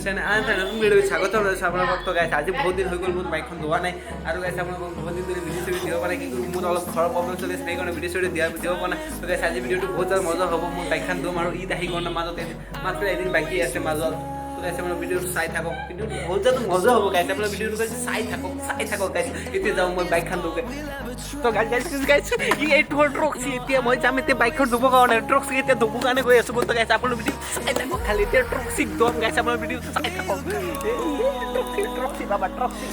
Channel নতুন video' স্বাগত জনাইছোঁ আপোনালোকক। তো গাইছ আজি বহুত দিন হৈ গ'ল মোৰ বাইকখন ধোৱা নাই আৰু গাইছ আপোনালোকক বহুত দিন ধৰি ভিডিঅ' চিডিঅ' দিব পৰা নাই, কিন্তু মোৰ অলপ ঘৰৰ প্ৰব্লেম চলি আছে, সেইকাৰণে ভিডিঅ' চিডিঅ' দিব পৰা নাই। তো গাইছ আজি ভিডিঅ'টো বহুত মজা হ'ব। মোৰ বাইকখন ধুম আৰু ঈদ আহি গ'ল মাজতে, মাত্ৰ এদিন বাকী আছে মাজত। তো গাইছ আপোনাৰ ভিডিঅ'টো চাই থাকক, কিন্তু বহুত মজা হ'ব গাইছ। আপোনাৰ ভিডিঅ'টো গাইছ চাই থাকক গাইছ। এতিয়া যাওঁ মই বাইকখন ধোগে। তো গাইছ এইটো হ'ল ট্ৰক্সি। এতিয়া মই যাম এতিয়া বাইকখন ধুবৰ কাৰণে, ট্ৰক্সি এতিয়া ধুবৰ কাৰণে গৈ আছোঁ। তো গাইছ আপোনাৰ ভিডিঅ' চাই থাকক খালি, এতিয়া ট্ৰক্সিক দম গাইছ। আপোনাৰ ভিডিঅ'টো চাই থাকক। ট্ৰক্সি বাবা ট্ৰক্সি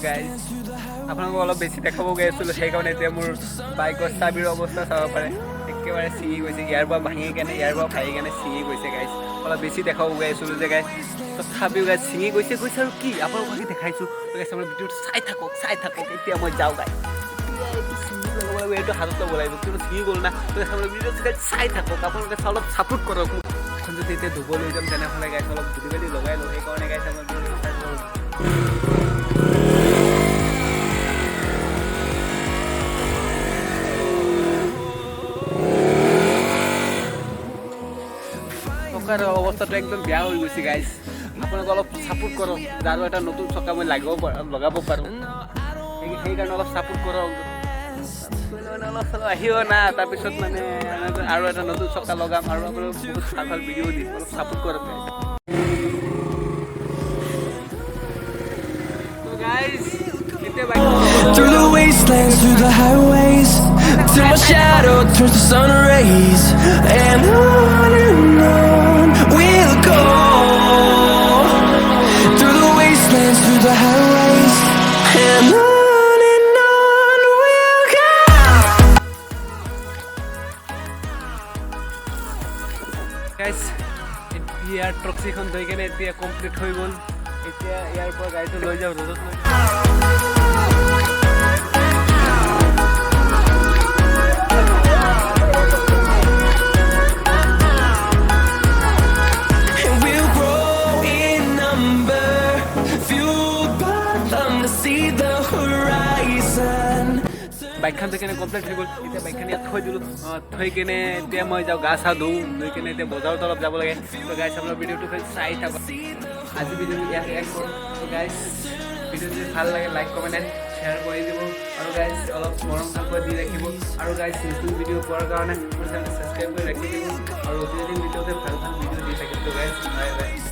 গাইছ। আপোনালোকক অলপ বেছি দেখাব গৈ আছিলোঁ, সেইকাৰণে এতিয়া মোৰ বাইকৰ চাবিৰ অৱস্থা চাব পাৰে, একেবাৰে ছিঙি গৈছে। ইয়াৰ পৰা ভাঙি কেনে ছিঙি গৈছে গাইছ। অলপ বেছি দেখাব গৈ আছিলোঁ যে গাইছ, তথাপিও গাইছ ছিঙি গৈছে আৰু কি আপোনালোকক দেখাইছোঁ। তো গাইছ আপোনাৰ ভিডিঅ'টো চাই থাকক। এতিয়া মই যাওঁ গাইছ, এইটো হাতত ল'ব লাগিব, কিন্তু ছিঙি গ'ল না। তো গাইছ আপোনাৰ ভিডিঅ'টো চাই থাকক, আপোনালোকে অলপ ছাপোৰ্ট কৰক। যদি এতিয়া ধুব লৈ যাম তেনেহ'লে গাইছ অলপ ধুলি বালি লগাই লওঁ, সেইকাৰণে গাইছ আমাৰ চকাৰ অৱস্থাটো একদম বেয়া হৈ গৈছে গাইছ। আপোনালোকে অলপ ছাপোৰ্ট কৰক, আৰু এটা নতুন চকা মই লগাব পাৰোঁ, সেইকাৰণে অলপ ছাপোৰ্ট কৰক। অলপ আহিব না, তাৰপিছত মানে আৰু এটা নতুন চকা লগাম আৰু আপোনালোক বহুত ভাল ভিডিঅ' দিম, অলপ ছাপোৰ্ট কৰক গাইছ। Through the wastelands, through the highways, till my shadow turns to sun rays, and on we'll go. Through the wastelands, through the highways, and on we'll go. গাইছ এতিয়া ট্ৰক্সিখন ধুই কেনে এতিয়া কমপ্লিট হৈ গ'ল। এতিয়া ইয়াৰ পৰা গাড়ীটো লৈ যাওঁ ৰ'দত লৈ। বাইকখন থৈ কেনে কমপ্লিট হৈ গ'ল। এতিয়া বাইকখন ইয়াত থৈ দিলোঁ, থৈ কেনে এতিয়া মই যাওঁ গা চা ধুওঁ, ধুই কেনে এতিয়া বজাৰত অলপ যাব লাগে। তো গাইছ আপোনাৰ ভিডিঅ'টো চাই থাকক। আজি ভিডিঅ'টো ইয়াত এড কৰোঁ। তো গাইছ ভিডিঅ' যদি ভাল লাগে লাইক কমেণ্ট এণ্ড শ্বেয়াৰ কৰি দিব, আৰু গাইছ অলপ মৰম ভালকৈ দি ৰাখিব, আৰু গাইছ নতুন ভিডিঅ' পোৱাৰ কাৰণে মোৰ চেনেল ছাবস্ক্ৰাইব কৰি ৰাখি দিব, আৰু ভিডিঅ'তে ভাল ভিডিঅ' দি থাকিব। তো গাইছ বাই বাই।